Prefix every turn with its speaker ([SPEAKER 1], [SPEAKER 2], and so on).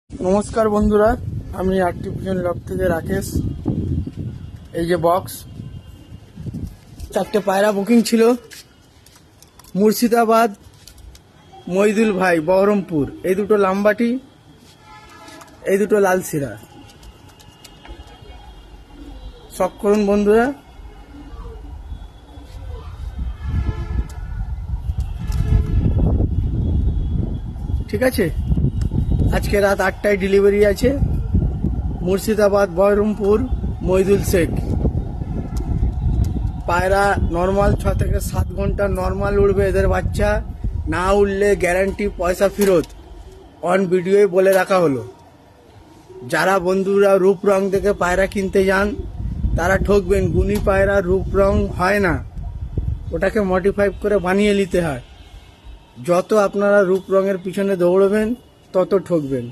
[SPEAKER 1] নমস্কার বন্ধুরা, আমি আর্টিফিশিয়াল লব থেকে রাকেশ। এই যে বক্স, 4টে পায়রা বুকিং ছিল। মুর্শিদাবাদ, মইদুল ভাই, বহরমপুর। এই দুটো লাম্বাটি, এই দুটো লালশিরা। শখ করুন বন্ধুরা। ঠিক আছে, আজকে রাত 8টায় ডেলিভারি আছে। মুর্শিদাবাদ, বহরমপুর, মইদুল শেখ। পায়রা নর্মাল 6 থেকে 7 ঘন্টা নর্মাল উড়বে। এদের বাচ্চা না উঠলে গ্যারান্টি, পয়সা ফেরত। অন ভিডিওয় বলে রাখা হলো। যারা বন্ধুরা রূপ রং দেখে পায়রা কিনতে যান তারা ঠকবেন। গুণী পায়রা রূপ রং হয় না, ওটাকে মডিফাই করে বানিয়ে নিতে হয়। যত আপনারা রূপ রঙের পিছনে দৌড়বেন তত ঠকবেন।